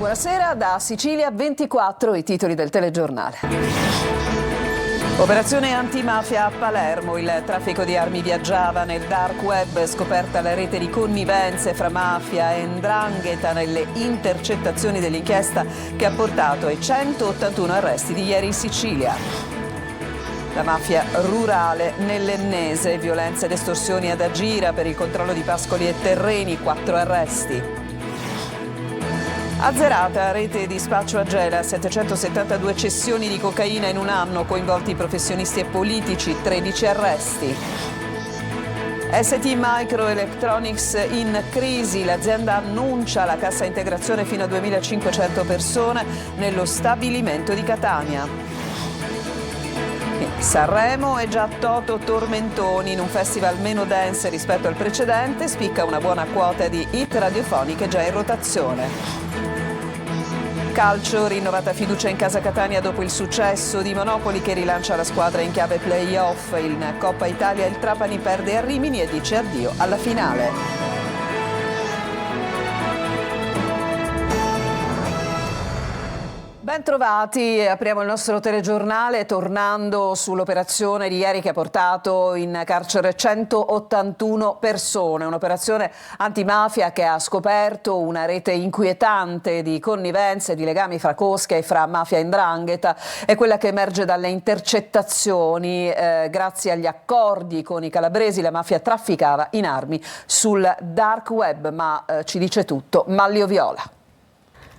buonasera. Da Sicilia 24 i titoli del telegiornale. Operazione antimafia a Palermo, il traffico di armi viaggiava nel dark web, scoperta la rete di connivenze fra mafia e 'ndrangheta nelle intercettazioni dell'inchiesta che ha portato ai 181 arresti di ieri in Sicilia. La mafia rurale nell'Ennese, violenze ed estorsioni ad Agira per il controllo di pascoli e terreni, 4 arresti. Azzerata rete di spaccio a Gela, 772 cessioni di cocaina in un anno, coinvolti professionisti e politici, 13 arresti. ST Microelectronics in crisi, l'azienda annuncia la cassa integrazione fino a 2.500 persone nello stabilimento di Catania. Sanremo è già Toto Tormentoni, in un festival meno dance rispetto al precedente, spicca una buona quota di hit radiofoniche già in rotazione. Calcio, rinnovata fiducia in casa Catania dopo il successo di Monopoli che rilancia la squadra in chiave play-off. In Coppa Italia il Trapani perde a Rimini e dice addio alla finale. Ben trovati, apriamo il nostro telegiornale tornando sull'operazione di ieri che ha portato in carcere 181 persone, un'operazione antimafia che ha scoperto una rete inquietante di connivenze, di legami fra cosche e fra mafia e 'ndrangheta, è quella che emerge dalle intercettazioni. Grazie agli accordi con i calabresi la mafia trafficava in armi sul dark web, ma ci dice tutto Manlio Viola.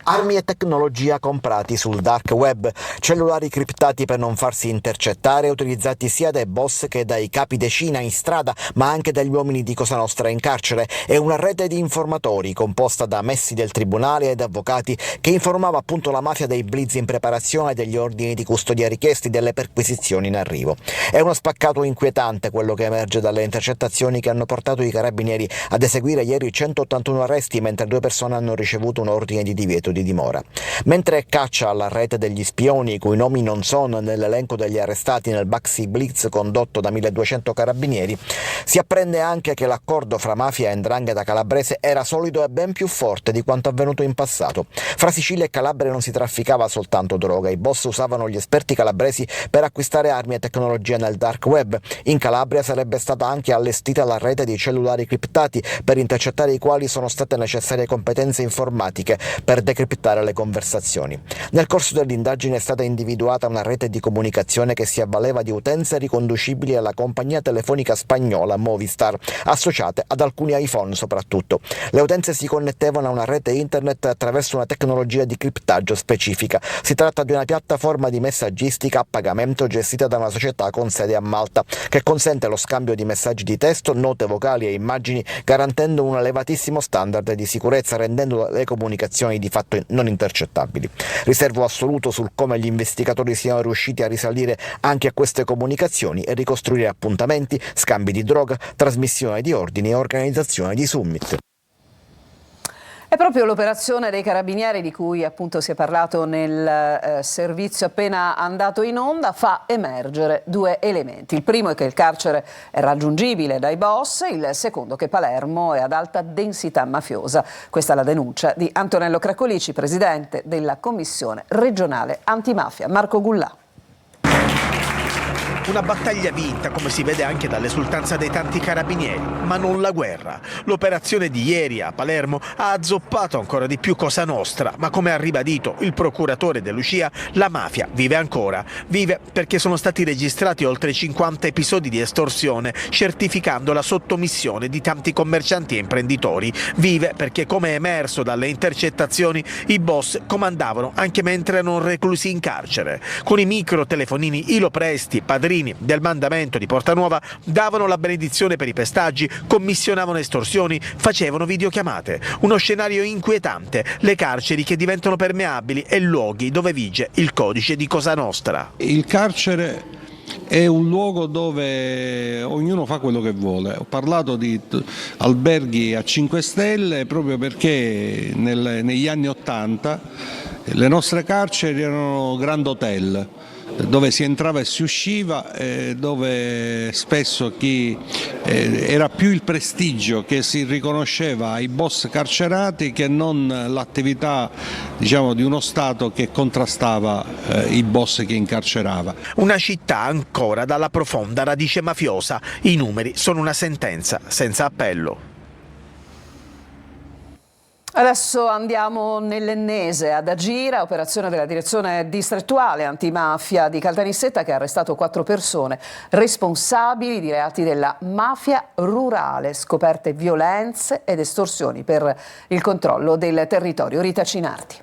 Armi e tecnologia comprati sul dark web, cellulari criptati per non farsi intercettare, utilizzati sia dai boss che dai capi decina in strada, ma anche dagli uomini di Cosa Nostra in carcere, e una rete di informatori composta da messi del tribunale ed avvocati che informava appunto la mafia dei blitz in preparazione, degli ordini di custodia richiesti, delle perquisizioni in arrivo. È uno spaccato inquietante quello che emerge dalle intercettazioni che hanno portato i carabinieri ad eseguire ieri 181 arresti, mentre 2 persone hanno ricevuto un ordine di divieto di dimora. Mentre caccia alla rete degli spioni, i cui nomi non sono nell'elenco degli arrestati nel Baxi Blitz condotto da 1200 carabinieri, si apprende anche che l'accordo fra mafia e 'ndrangheta calabrese era solido e ben più forte di quanto avvenuto in passato. Fra Sicilia e Calabria non si trafficava soltanto droga, i boss usavano gli esperti calabresi per acquistare armi e tecnologia nel dark web. In Calabria sarebbe stata anche allestita la rete di cellulari criptati per intercettare i quali sono state necessarie competenze informatiche per decriptare le conversazioni. Nel corso dell'indagine è stata individuata una rete di comunicazione che si avvaleva di utenze riconducibili alla compagnia telefonica spagnola Movistar, associate ad alcuni iPhone soprattutto. Le utenze si connettevano a una rete internet attraverso una tecnologia di criptaggio specifica. Si tratta di una piattaforma di messaggistica a pagamento gestita da una società con sede a Malta, che consente lo scambio di messaggi di testo, note vocali e immagini, garantendo un elevatissimo standard di sicurezza, rendendo le comunicazioni di fatto non intercettabili. Riservo assoluto sul come gli investigatori siano riusciti a risalire anche a queste comunicazioni e ricostruire appuntamenti, scambi di droga, trasmissione di ordini e organizzazione di summit. È proprio l'operazione dei carabinieri di cui appunto si è parlato nel servizio appena andato in onda fa emergere 2 elementi. Il primo è che il carcere è raggiungibile dai boss, il secondo che Palermo è ad alta densità mafiosa. Questa è la denuncia di Antonello Cracolici, presidente della Commissione regionale antimafia. Marco Gullà. Una battaglia vinta, come si vede anche dall'esultanza dei tanti carabinieri, ma non la guerra. L'operazione di ieri a Palermo ha azzoppato ancora di più Cosa Nostra, ma come ha ribadito il procuratore De Lucia, la mafia vive ancora. Vive perché sono stati registrati oltre 50 episodi di estorsione, certificando la sottomissione di tanti commercianti e imprenditori. Vive perché, come è emerso dalle intercettazioni, i boss comandavano anche mentre erano reclusi in carcere. Con i microtelefonini Ilo Presti, padrini del mandamento di Portanuova, davano la benedizione per i pestaggi, commissionavano estorsioni, facevano videochiamate. Uno scenario inquietante, le carceri che diventano permeabili e luoghi dove vige il codice di Cosa Nostra. Il carcere è un luogo dove ognuno fa quello che vuole. Ho parlato di alberghi a 5 stelle proprio perché negli anni '80 le nostre carceri erano grand hotel. dove si entrava e si usciva, dove spesso era più il prestigio che si riconosceva ai boss carcerati che non l'attività, diciamo, di uno Stato che contrastava i boss che incarcerava. Una città ancora dalla profonda radice mafiosa. I numeri sono una sentenza senza appello. Adesso andiamo nell'Ennese, ad Agira, operazione della direzione distrettuale antimafia di Caltanissetta che ha arrestato 4 persone responsabili di reati della mafia rurale, scoperte violenze ed estorsioni per il controllo del territorio. Rita Cinardi.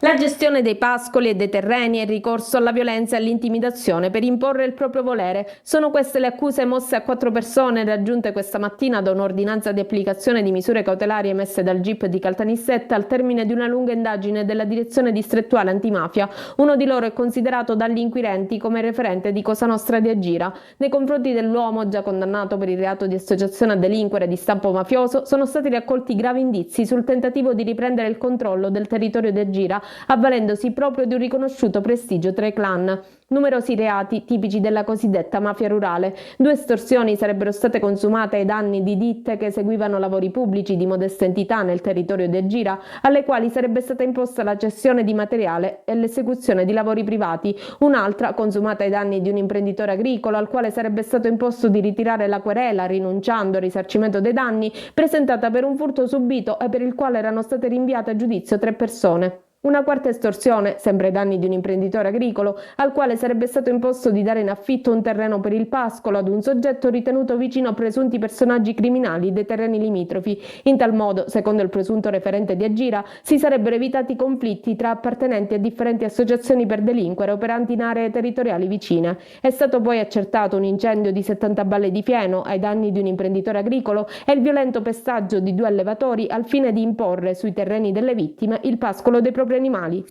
La gestione dei pascoli e dei terreni e il ricorso alla violenza e all'intimidazione per imporre il proprio volere. Sono queste le accuse mosse a 4 persone raggiunte questa mattina da un'ordinanza di applicazione di misure cautelari emesse dal GIP di Caltanissetta al termine di una lunga indagine della direzione distrettuale antimafia. Uno di loro è considerato dagli inquirenti come referente di Cosa Nostra di Agira. Nei confronti dell'uomo, già condannato per il reato di associazione a delinquere di stampo mafioso, sono stati raccolti gravi indizi sul tentativo di riprendere il controllo del territorio di Agira, avvalendosi proprio di un riconosciuto prestigio tra i clan. Numerosi reati tipici della cosiddetta mafia rurale. 2 estorsioni sarebbero state consumate ai danni di ditte che eseguivano lavori pubblici di modesta entità nel territorio di Agira, alle quali sarebbe stata imposta la cessione di materiale e l'esecuzione di lavori privati. Un'altra consumata ai danni di un imprenditore agricolo, al quale sarebbe stato imposto di ritirare la querela rinunciando al risarcimento dei danni, presentata per un furto subito e per il quale erano state rinviate a giudizio 3 persone. Una quarta estorsione, sempre ai danni di un imprenditore agricolo, al quale sarebbe stato imposto di dare in affitto un terreno per il pascolo ad un soggetto ritenuto vicino a presunti personaggi criminali dei terreni limitrofi. In tal modo, secondo il presunto referente di Agira, si sarebbero evitati conflitti tra appartenenti a differenti associazioni per delinquere operanti in aree territoriali vicine. È stato poi accertato un incendio di 70 balle di fieno ai danni di un imprenditore agricolo e il violento pestaggio di 2 allevatori al fine di imporre sui terreni delle vittime il pascolo dei propri animali.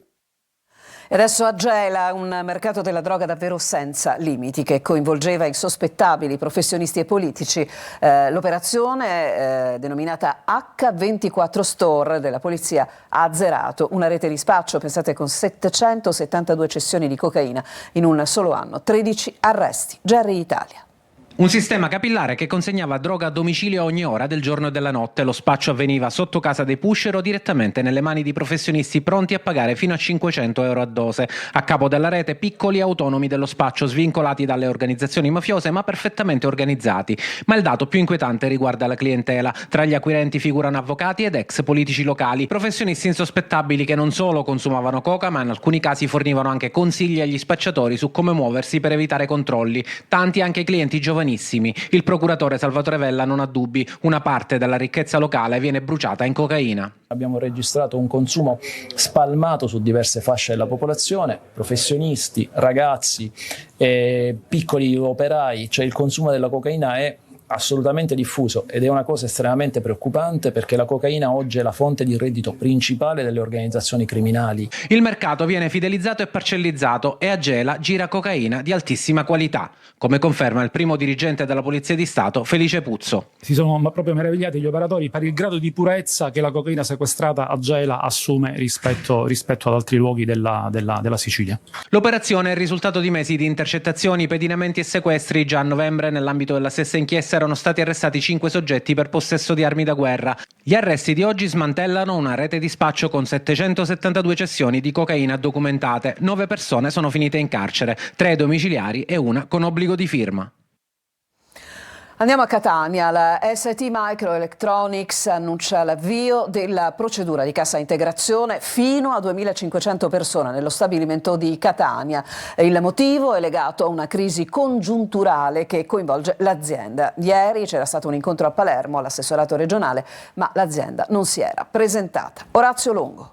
E adesso a Gela, un mercato della droga davvero senza limiti che coinvolgeva insospettabili professionisti e politici. L'operazione denominata H24 Store della polizia ha azzerato una rete di spaccio, pensate, con 772 cessioni di cocaina in un solo anno, 13 arresti. Jerry Italia. Un sistema capillare che consegnava droga a domicilio ogni ora del giorno e della notte. Lo spaccio avveniva sotto casa dei pusher o direttamente nelle mani di professionisti pronti a pagare fino a 500 euro a dose. A capo della rete piccoli autonomi dello spaccio svincolati dalle organizzazioni mafiose ma perfettamente organizzati. Ma il dato più inquietante riguarda la clientela. Tra gli acquirenti figurano avvocati ed ex politici locali, professionisti insospettabili che non solo consumavano coca ma in alcuni casi fornivano anche consigli agli spacciatori su come muoversi per evitare controlli. Tanti anche clienti giovanissimi. Il procuratore Salvatore Vella non ha dubbi, una parte della ricchezza locale viene bruciata in cocaina. Abbiamo registrato un consumo spalmato su diverse fasce della popolazione, professionisti, ragazzi, piccoli operai, cioè il consumo della cocaina è assolutamente diffuso ed è una cosa estremamente preoccupante perché la cocaina oggi è la fonte di reddito principale delle organizzazioni criminali. Il mercato viene fidelizzato e parcellizzato e a Gela gira cocaina di altissima qualità, come conferma il primo dirigente della Polizia di Stato, Felice Puzzo. Si sono proprio meravigliati gli operatori per il grado di purezza che la cocaina sequestrata a Gela assume rispetto ad altri luoghi della Sicilia. L'operazione è il risultato di mesi di intercettazioni, pedinamenti e sequestri. Già a novembre, nell'ambito della stessa inchiesta, erano stati arrestati 5 soggetti per possesso di armi da guerra. Gli arresti di oggi smantellano una rete di spaccio con 772 cessioni di cocaina documentate. 9 persone sono finite in carcere, 3 domiciliari e una con obbligo di firma. Andiamo a Catania. La ST Microelectronics annuncia l'avvio della procedura di cassa integrazione fino a 2.500 persone nello stabilimento di Catania. Il motivo è legato a una crisi congiunturale che coinvolge l'azienda. Ieri c'era stato un incontro a Palermo all'assessorato regionale, ma l'azienda non si era presentata. Orazio Longo.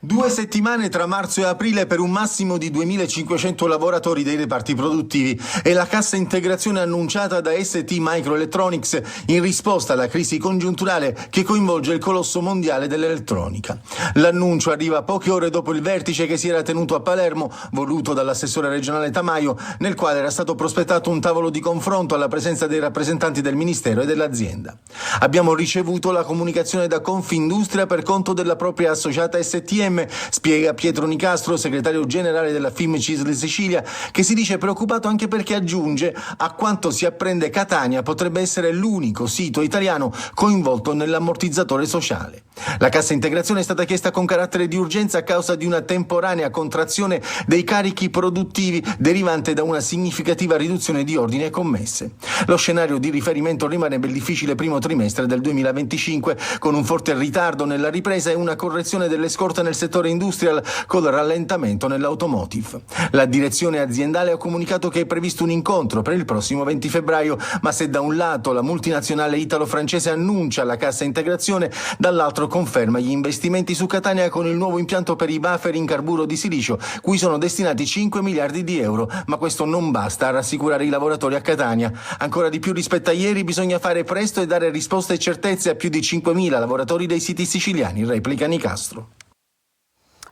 2 settimane tra marzo e aprile per un massimo di 2.500 lavoratori dei reparti produttivi e la cassa integrazione annunciata da ST Microelectronics in risposta alla crisi congiunturale che coinvolge il colosso mondiale dell'elettronica. L'annuncio arriva poche ore dopo il vertice che si era tenuto a Palermo, voluto dall'assessore regionale Tamaio, nel quale era stato prospettato un tavolo di confronto alla presenza dei rappresentanti del Ministero e dell'azienda. Abbiamo ricevuto la comunicazione da Confindustria per conto della propria associata STM STM, spiega Pietro Nicastro, segretario generale della FIM CISL Sicilia, che si dice preoccupato anche perché aggiunge: a quanto si apprende Catania potrebbe essere l'unico sito italiano coinvolto nell'ammortizzatore sociale. La cassa integrazione è stata chiesta con carattere di urgenza a causa di una temporanea contrazione dei carichi produttivi derivante da una significativa riduzione di ordini e commesse. Lo scenario di riferimento rimane il difficile primo trimestre del 2025, con un forte ritardo nella ripresa e una correzione delle scorte nel settore industrial col rallentamento nell'automotive. La direzione aziendale ha comunicato che è previsto un incontro per il prossimo 20 febbraio, ma se da un lato la multinazionale italo-francese annuncia la cassa integrazione, dall'altro conferma gli investimenti su Catania con il nuovo impianto per i buffer in carburo di silicio, cui sono destinati 5 miliardi di euro, ma questo non basta a rassicurare i lavoratori a Catania. Ancora di più rispetto a ieri bisogna fare presto e dare risposte e certezze a più di 5.000 lavoratori dei siti siciliani, replica Nicastro.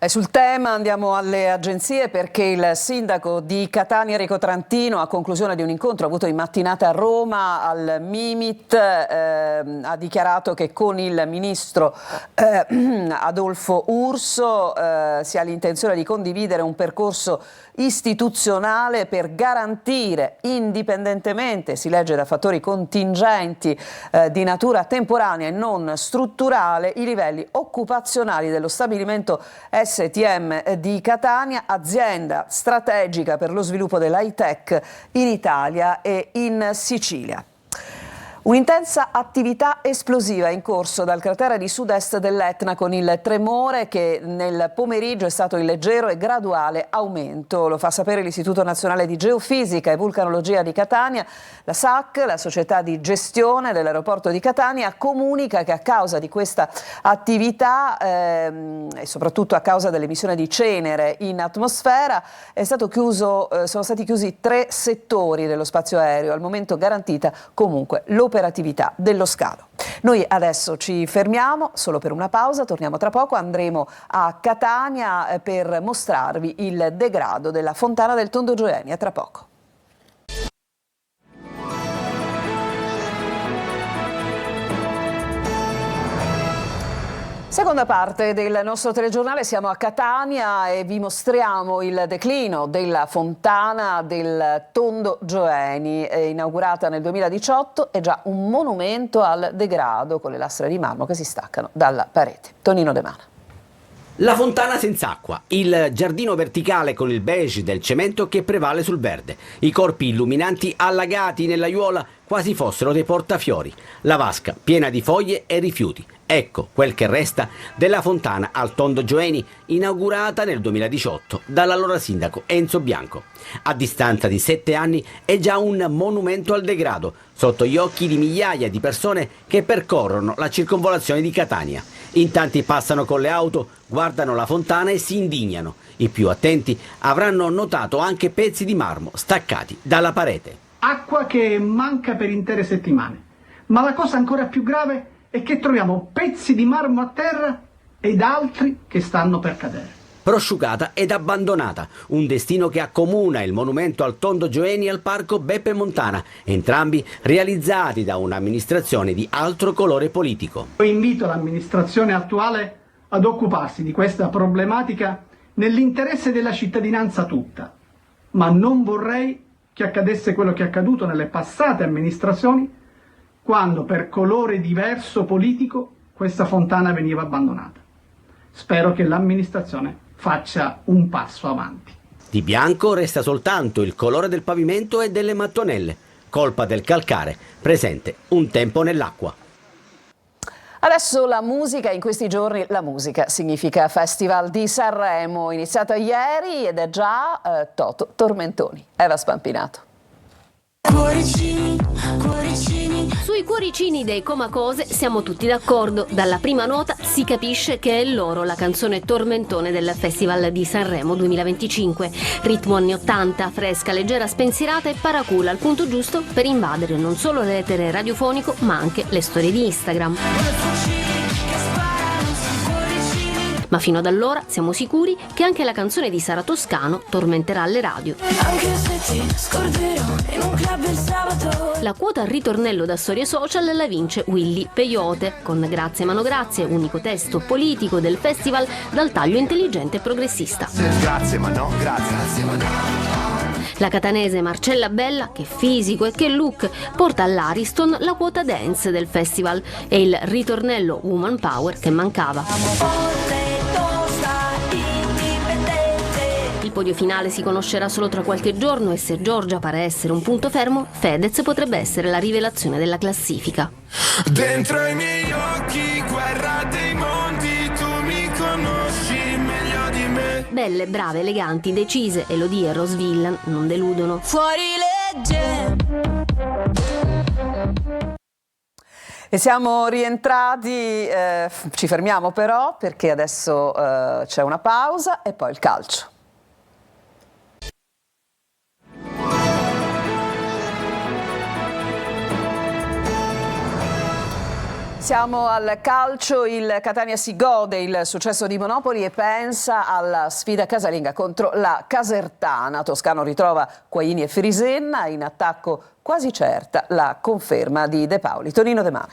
E sul tema andiamo alle agenzie, perché il sindaco di Catania Enrico Trantino, a conclusione di un incontro avuto in mattinata a Roma al Mimit, ha dichiarato che con il ministro Adolfo Urso si ha l'intenzione di condividere un percorso istituzionale per garantire, indipendentemente, si legge, da fattori contingenti di natura temporanea e non strutturale, i livelli occupazionali dello stabilimento STM di Catania, azienda strategica per lo sviluppo dell'high tech in Italia e in Sicilia. Un'intensa attività esplosiva è in corso dal cratere di sud-est dell'Etna, con il tremore che nel pomeriggio è stato in leggero e graduale aumento. Lo fa sapere l'Istituto Nazionale di Geofisica e Vulcanologia di Catania. La SAC, la società di gestione dell'aeroporto di Catania, comunica che a causa di questa attività e soprattutto a causa dell'emissione di cenere in atmosfera sono stati chiusi 3 settori dello spazio aereo, al momento garantita comunque l'operatività dello scalo. Noi adesso ci fermiamo solo per una pausa, torniamo tra poco, andremo a Catania per mostrarvi il degrado della fontana del Tondo Gioeni. A tra poco. Seconda parte del nostro telegiornale, siamo a Catania e vi mostriamo il declino della fontana del Tondo Gioeni, inaugurata nel 2018, è già un monumento al degrado con le lastre di marmo che si staccano dalla parete. Tonino De Mana. La fontana senza acqua, il giardino verticale con il beige del cemento che prevale sul verde, i corpi illuminanti allagati nell'aiuola quasi fossero dei portafiori, la vasca piena di foglie e rifiuti. Ecco quel che resta della fontana al Tondo Gioeni, inaugurata nel 2018 dall'allora sindaco Enzo Bianco. A distanza di 7 anni è già un monumento al degrado, sotto gli occhi di migliaia di persone che percorrono la circonvolazione di Catania. In tanti passano con le auto, guardano la fontana e si indignano. I più attenti avranno notato anche pezzi di marmo staccati dalla parete. Acqua che manca per intere settimane. Ma la cosa ancora più grave è che troviamo pezzi di marmo a terra ed altri che stanno per cadere. Prosciugata ed abbandonata, un destino che accomuna il monumento al Tondo Gioeni al parco Beppe Montana, entrambi realizzati da un'amministrazione di altro colore politico. Io invito l'amministrazione attuale ad occuparsi di questa problematica nell'interesse della cittadinanza tutta, ma non vorrei che accadesse quello che è accaduto nelle passate amministrazioni, quando per colore diverso politico questa fontana veniva abbandonata. Spero che l'amministrazione faccia un passo avanti. Di bianco resta soltanto il colore del pavimento e delle mattonelle, colpa del calcare presente un tempo nell'acqua. Adesso la musica, in questi giorni la musica significa Festival di Sanremo, iniziato ieri ed è già Toto Tormentoni. Eva Spampinato. Cuoricini, cuoricini. Sui cuoricini dei Comacose siamo tutti d'accordo. Dalla prima nota si capisce che è loro la canzone tormentone del Festival di Sanremo 2025. Ritmo anni 80, fresca, leggera, spensierata e paracula, al punto giusto per invadere non solo l'etere radiofonico ma anche le storie di Instagram. Ma fino ad allora siamo sicuri che anche la canzone di Sara Toscano tormenterà le radio. Anche se ti scorderò in un club il sabato. La quota ritornello da storie social la vince Willy Peyote con Grazie Mano Grazie, unico testo politico del festival dal taglio intelligente e progressista. Grazie ma no, grazie ma no. La catanese Marcella Bella, che fisico e che look, porta all'Ariston la quota dance del festival e il ritornello Woman Power che mancava. Il podio finale si conoscerà solo tra qualche giorno e se Giorgia pare essere un punto fermo, Fedez potrebbe essere la rivelazione della classifica. Dentro i miei occhi, guerra dei mondi, tu mi conosci meglio di me. Belle, brave, eleganti, decise, Elodie e Rose Villain non deludono. Fuori legge. E siamo rientrati, ci fermiamo però perché adesso c'è una pausa e poi il calcio. Siamo al calcio, il Catania si gode il successo di Monopoli e pensa alla sfida casalinga contro la Casertana. Toscano ritrova Quaini e Frisenna, in attacco quasi certa la conferma di De Paoli. Tonino De Mana.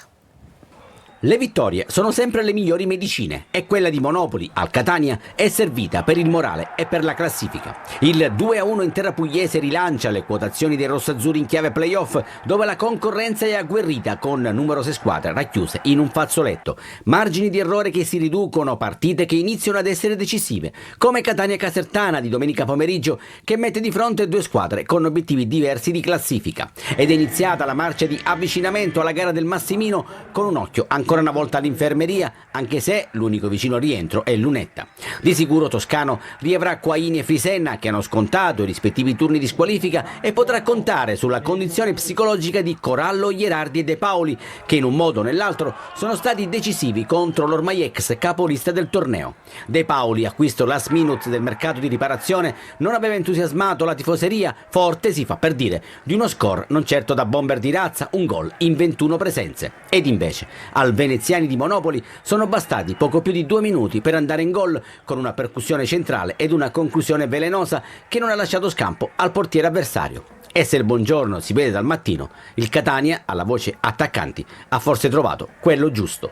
Le vittorie sono sempre le migliori medicine e quella di Monopoli al Catania è servita per il morale e per la classifica. Il 2-1 in terra pugliese rilancia le quotazioni dei rossazzurri in chiave playoff, dove la concorrenza è agguerrita con numerose squadre racchiuse in un fazzoletto. Margini di errore che si riducono, partite che iniziano ad essere decisive, come Catania Casertana di domenica pomeriggio, che mette di fronte due squadre con obiettivi diversi di classifica. Ed è iniziata la marcia di avvicinamento alla gara del Massimino con un occhio ancora una volta all'infermeria, anche se l'unico vicino rientro è Lunetta. Di sicuro Toscano riavrà Quaini e Frisenna, che hanno scontato i rispettivi turni di squalifica, e potrà contare sulla condizione psicologica di Corallo, Ierardi e De Paoli, che in un modo o nell'altro sono stati decisivi contro l'ormai ex capolista del torneo. De Paoli, acquisto last minute del mercato di riparazione, non aveva entusiasmato la tifoseria, forte, si fa per dire, di uno score non certo da bomber di razza, un gol in 21 presenze. Ed invece al veneziani di Monopoli sono bastati poco più di 2 minuti per andare in gol, con una percussione centrale ed una conclusione velenosa che non ha lasciato scampo al portiere avversario. E se il buongiorno si vede dal mattino, il Catania, alla voce attaccanti, ha forse trovato quello giusto.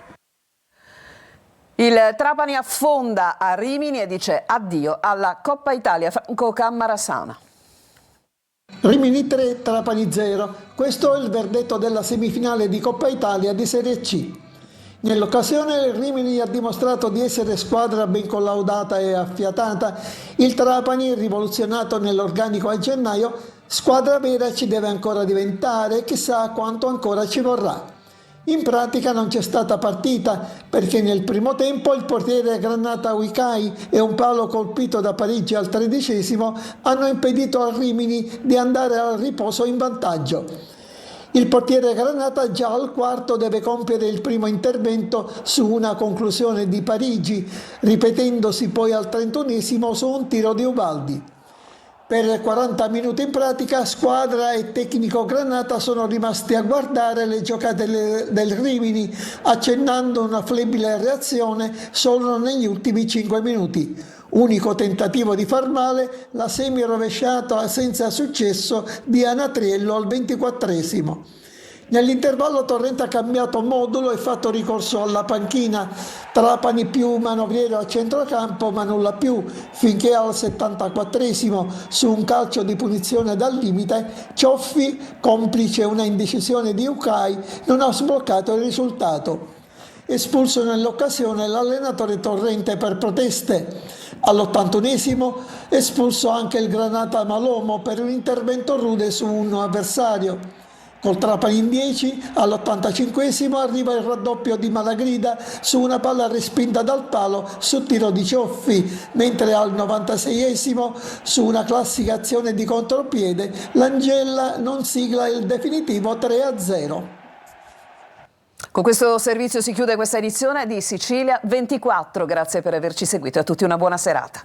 Il Trapani affonda a Rimini e dice addio alla Coppa Italia. Franco Cammarasana. Rimini 3, Trapani 0. Questo è il verdetto della semifinale di Coppa Italia di Serie C. Nell'occasione il Rimini ha dimostrato di essere squadra ben collaudata e affiatata. Il Trapani, rivoluzionato nell'organico a gennaio, squadra vera ci deve ancora diventare e chissà quanto ancora ci vorrà. In pratica non c'è stata partita perché nel primo tempo il portiere Granata Uicai e un palo colpito da Parigi al 13° hanno impedito al Rimini di andare al riposo in vantaggio. Il portiere Granata già al quarto deve compiere il primo intervento su una conclusione di Parigi, ripetendosi poi al 31° su un tiro di Ubaldi. Per 40 minuti in pratica squadra e tecnico Granata sono rimasti a guardare le giocate del Rimini, accennando una flebile reazione solo negli ultimi 5 minuti. Unico tentativo di far male, la semi-rovesciata senza successo di Anatriello al 24°. Nell'intervallo Torrente ha cambiato modulo e fatto ricorso alla panchina. Trapani più manovriero a centrocampo, ma nulla più, finché al 74° su un calcio di punizione dal limite, Cioffi, complice una indecisione di Ucai, non ha sbloccato il risultato. Espulso nell'occasione l'allenatore Torrente per proteste. All'81° espulso anche il Granata Malomo per un intervento rude su un avversario. Col Trapani in 10, all'85° arriva il raddoppio di Malagrida su una palla respinta dal palo su tiro di Cioffi, mentre al 96° su una classica azione di contropiede l'Angella non sigla il definitivo 3-0. Con questo servizio si chiude questa edizione di Sicilia 24. Grazie per averci seguito e a tutti una buona serata.